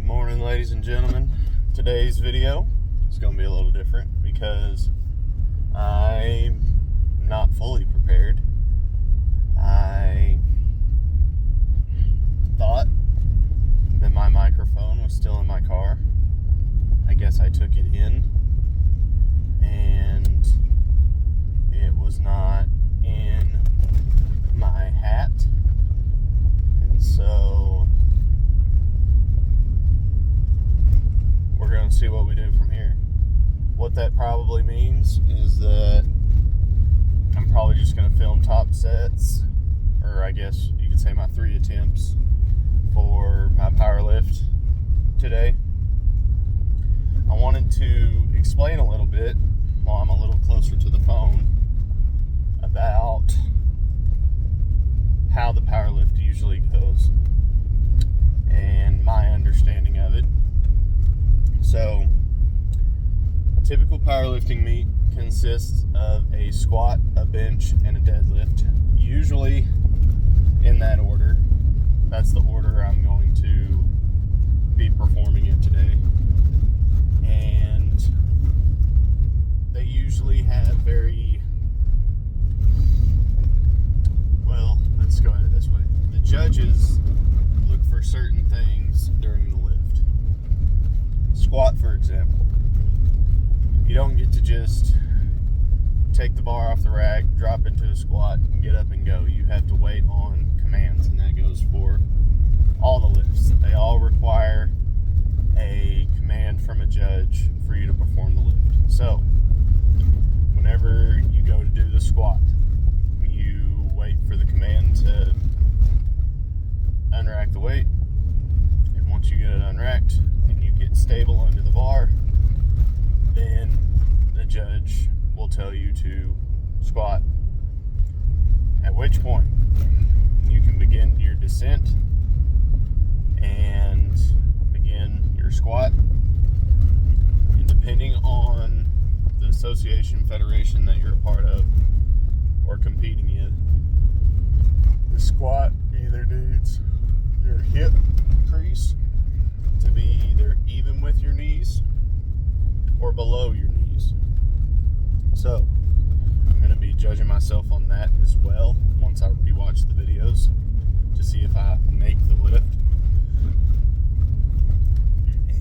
morning, ladies and gentlemen. Today's video is going to be a little different because I'm not fully prepared. I thought that my microphone was still in my car. I guess I took it in and it was not in my hat, and so we're going to see what we do from here. What that probably means is that I'm probably just going to film top sets, or I guess you could say my 3 attempts for my power lift today. I wanted to explain a little bit while I'm a little closer to the phone about how the power lift usually goes and my understanding of it. So, typical powerlifting meet consists of a squat, a bench, and a deadlift, usually in that order. That's the order I'm going to be performing it today. And they usually have let's go at it this way. The judges look for certain things during the lift. Squat, for example. You don't get to just take the bar off the rack, drop into a squat, and get up and go. You have to wait on commands, and that goes for all the lifts. They all require a command from a judge for you to perform the lift. So, whenever you go to do the squat, you wait for the command to unrack the weight, and once you get it unracked and you get stable under the bar, then the judge will tell you to squat, at which point you can begin your descent and begin your squat. And depending on the association, federation that you're a part of or competing in, the squat either needs your hip crease to be either even with your knees or below your knees. So I'm going to be judging myself on that as well once I rewatch the videos to see if I make the lift.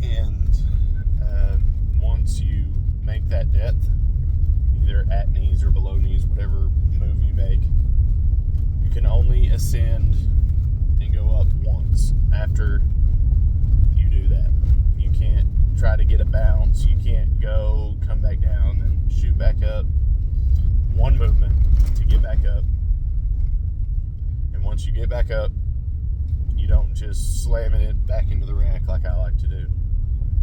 And once you make that depth, either at knees or below knees, whatever move you make, you can only ascend and go up once after you do that. You can't try to get a bounce. You can't go, come back down, and shoot back up. One movement to get back up. And once you get back up, you don't just slam it back into the rack like I like to do.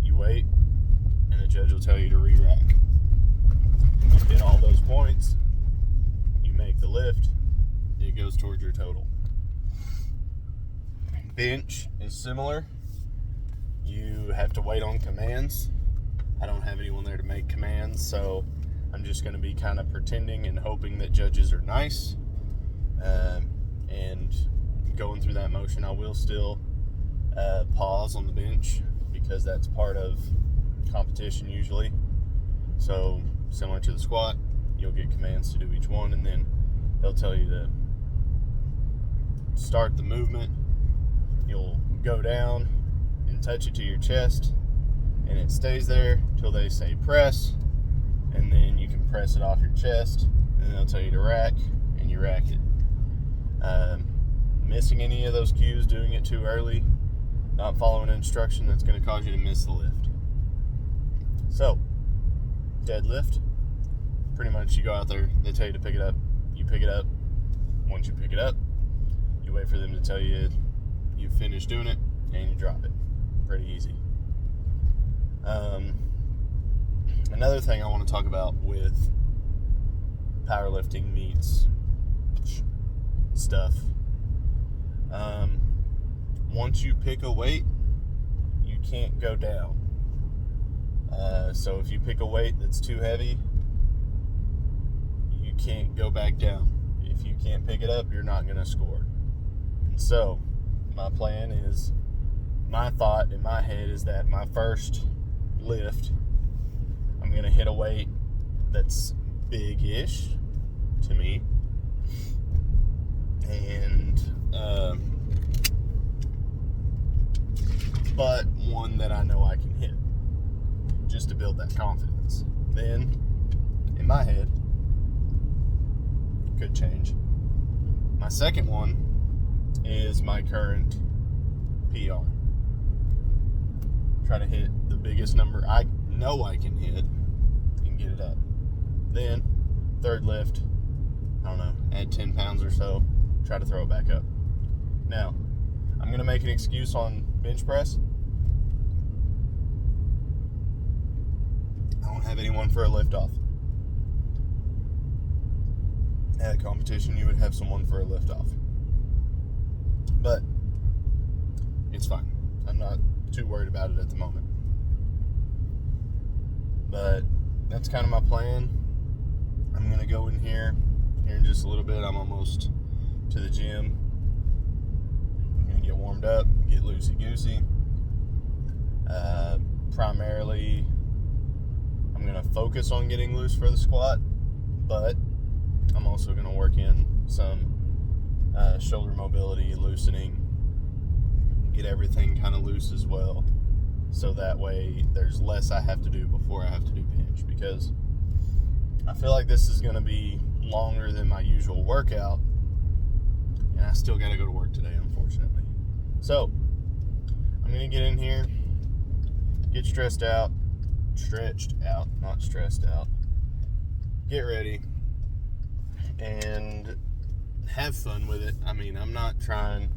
You wait, and the judge will tell you to re-rack. You hit all those points, you make the lift, it goes towards your total. Bench is similar. You have to wait on commands. I don't have anyone there to make commands, so I'm just going to be kind of pretending and hoping that judges are nice, and going through that motion. I will still pause on the bench because that's part of competition usually. So similar to the squat, you'll get commands to do each one, and then they'll tell you to start the movement. You'll go down and touch it to your chest, and it stays there till they say press, and then you can press it off your chest, and then they'll tell you to rack, and you rack it. Missing any of those cues, doing it too early, not following instruction, that's going to cause you to miss the lift. So, deadlift, pretty much you go out there, they tell you to pick it up, you pick it up. Once you pick it up, you wait for them to tell you you've finished doing it, and you drop it. Pretty easy. Another thing I want to talk about with powerlifting meets stuff. Once you pick a weight, you can't go down. So if you pick a weight that's too heavy, you can't go back down. If you can't pick it up, you're not going to score. And so my plan is my thought in my head is that my first lift, I'm going to hit a weight that's big-ish to me, and but one that I know I can hit, just to build that confidence. Then, in my head, could change. My second one is my current PR. Try to hit the biggest number I know I can hit and get it up. Then, third lift, I don't know, add 10 pounds or so, try to throw it back up. Now, I'm going to make an excuse on bench press. I don't have anyone for a lift off. At a competition, you would have someone for a lift off. But it's fine. I'm not too worried about it at the moment. But that's kind of my plan. I'm going to go in here in just a little bit. I'm almost to the gym. I'm going to get warmed up, get loosey-goosey. Primarily, I'm going to focus on getting loose for the squat, but I'm also going to work in some shoulder mobility, loosening, get everything kind of loose as well, so that way there's less I have to do before I have to do bench, because I feel like this is going to be longer than my usual workout, and I still got to go to work today, unfortunately. So I'm going to get in here, get stretched out, not stressed out, get ready, and have fun with it. I mean, I'm not trying,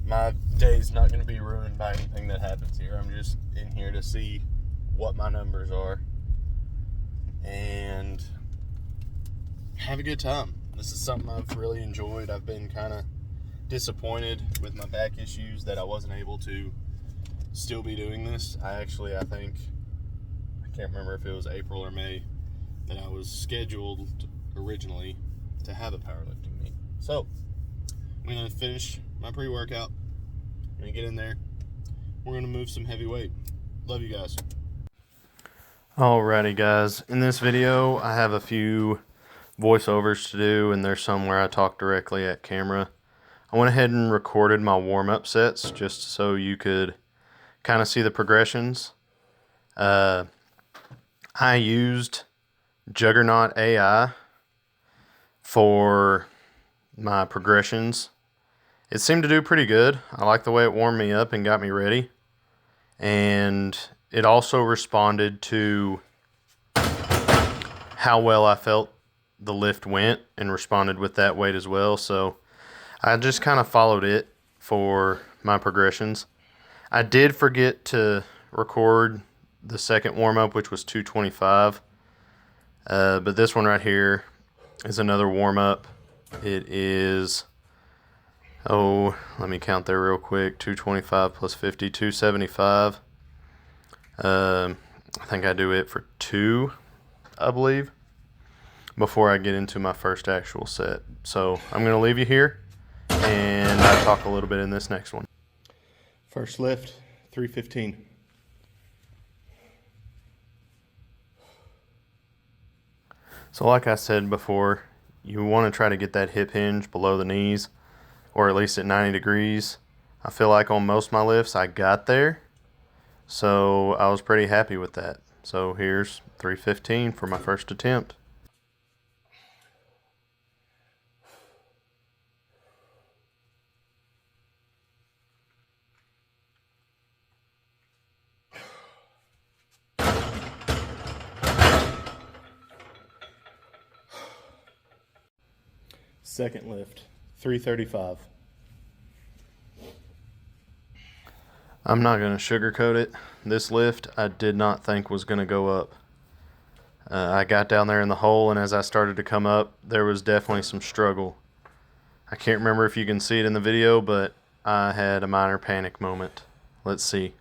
my day's not going to be ruined by anything that happens here. I'm just in here to see what my numbers are and have a good time. This is something I've really enjoyed. I've been kind of disappointed with my back issues that I wasn't able to still be doing this. I think, I can't remember if it was April or May that I was scheduled originally to have a powerlifting meet. So I'm going to finish my pre-workout. I'm going to get in there. We're going to move some heavy weight. Love you guys. Alrighty guys, in this video I have a few voiceovers to do, and there's some where I talk directly at camera. I went ahead and recorded my warm-up sets just so you could kind of see the progressions. I used Juggernaut AI for my progressions. It seemed to do pretty good. I like the way it warmed me up and got me ready. And it also responded to how well I felt the lift went and responded with that weight as well. So I just kind of followed it for my progressions. I did forget to record the second warm-up, which was 225. But this one right here is another warm-up. It is, let me count there real quick. 225 plus 50, 275. I think I do it for 2, I believe, before I get into my first actual set. So I'm going to leave you here, and I'll talk a little bit in this next one. First lift, 315. So like I said before, you want to try to get that hip hinge below the knees, or at least at 90 degrees. I feel like on most of my lifts I got there, so I was pretty happy with that. So here's 315 for my first attempt. Second lift, 335. I'm not going to sugarcoat it. This lift I did not think was going to go up. I got down there in the hole, and as I started to come up, there was definitely some struggle. I can't remember if you can see it in the video, but I had a minor panic moment. Let's see.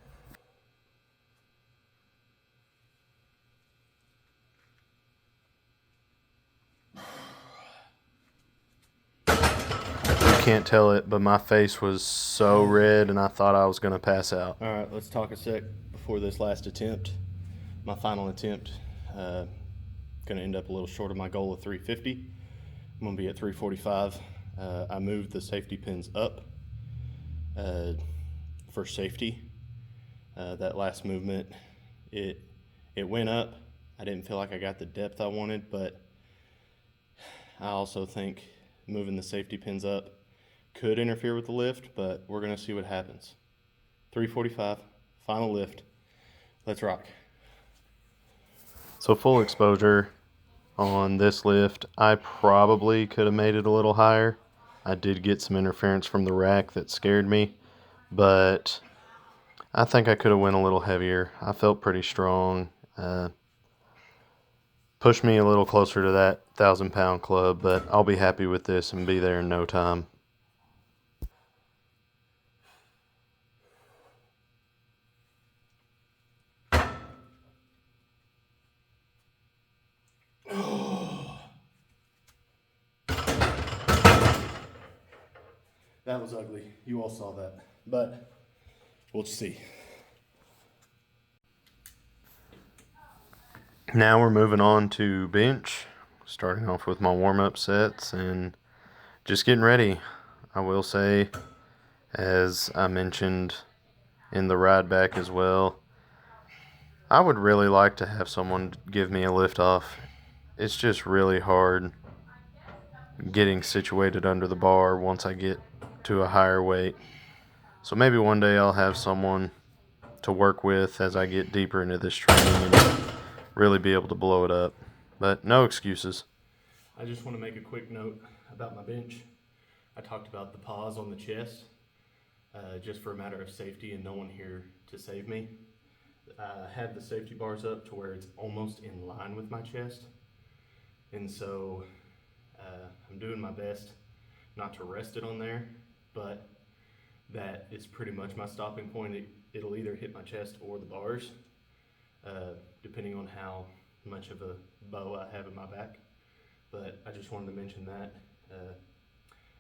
You can't tell it, but my face was so red and I thought I was going to pass out. All right, let's talk a sec before this last attempt. My final attempt, going to end up a little short of my goal of 350. I'm going to be at 345. I moved the safety pins up for safety. That last movement, it went up. I didn't feel like I got the depth I wanted, but I also think moving the safety pins up could interfere with the lift, but we're going to see what happens. 345, final lift. Let's rock. So full exposure on this lift, I probably could have made it a little higher. I did get some interference from the rack that scared me, but I think I could have went a little heavier. I felt pretty strong. Pushed me a little closer to that 1,000-pound club, but I'll be happy with this and be there in no time. That was ugly. You all saw that, but we'll see. Now we're moving on to bench, starting off with my warm-up sets and just getting ready. I will say, as I mentioned in the ride back as well, I would really like to have someone give me a lift off. It's just really hard getting situated under the bar once I get to a higher weight. So maybe one day I'll have someone to work with as I get deeper into this training and really be able to blow it up. But no excuses. I just want to make a quick note about my bench. I talked about the pause on the chest, just for a matter of safety and no one here to save me. I had the safety bars up to where it's almost in line with my chest. And so I'm doing my best not to rest it on there, but that is pretty much my stopping point. It'll either hit my chest or the bars, depending on how much of a bow I have in my back. But I just wanted to mention that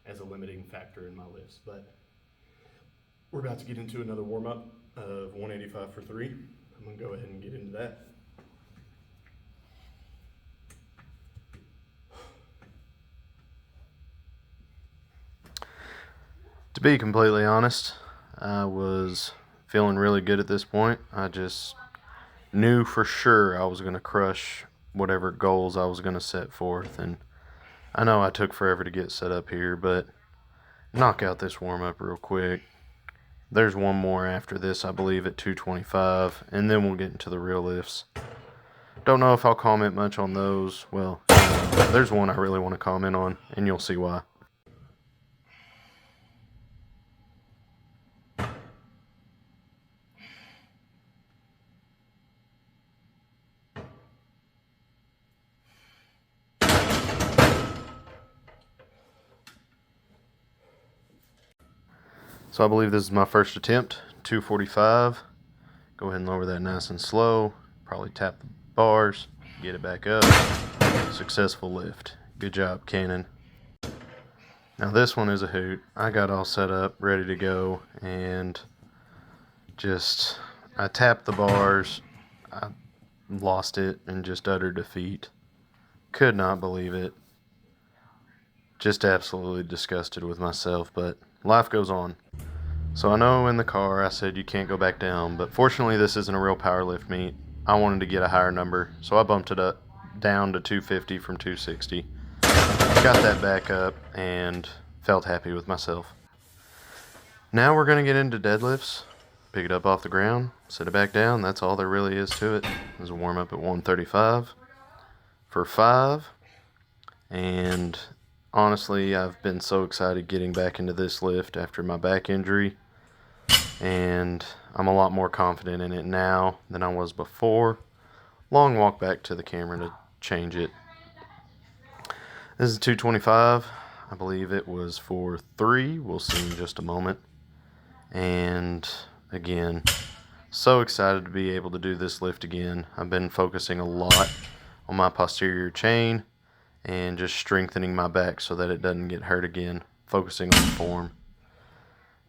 as a limiting factor in my lifts. But we're about to get into another warm-up of 185 for 3. I'm going to go ahead and get into that. To be completely honest, I was feeling really good at this point. I just knew for sure I was going to crush whatever goals I was going to set forth. And I know I took forever to get set up here, but knock out this warm-up real quick. There's one more after this, I believe, at 225, and then we'll get into the real lifts. Don't know if I'll comment much on those. Well, there's one I really want to comment on, and you'll see why. So I believe this is my first attempt, 245. Go ahead and lower that nice and slow. Probably tap the bars, get it back up. Successful lift. Good job, Cannon. Now this one is a hoot. I got all set up, ready to go, and I tapped the bars. I lost it and just utter defeat. Could not believe it. Just absolutely disgusted with myself, but life goes on. So I know in the car I said you can't go back down, but fortunately this isn't a real power lift meet. I wanted to get a higher number, so I bumped it up down to 250 from 260. Got that back up and felt happy with myself. Now we're going to get into deadlifts. Pick it up off the ground, set it back down. That's all there really is to it. There's a warm up at 135 for 5. And honestly, I've been so excited getting back into this lift after my back injury, and I'm a lot more confident in it now than I was before. Long walk back to the camera to change it. This is 225. I believe it was for 3. We'll see in just a moment. And again, so excited to be able to do this lift again. I've been focusing a lot on my posterior chain and just strengthening my back so that it doesn't get hurt again. focusing on form.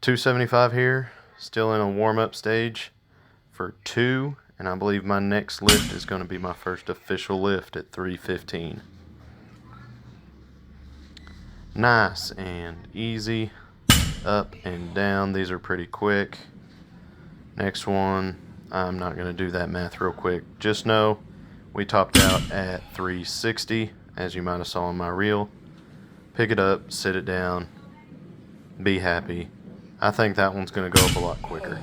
275 here, still in a warm-up stage for 2, and I believe my next lift is going to be my first official lift at 315. Nice and easy, up and down. These are pretty quick. Next one, I'm not going to do that math real quick. Just know we topped out at 360, as you might have saw in my reel. Pick it up, sit it down, be happy. I think that one's going to go up a lot quicker.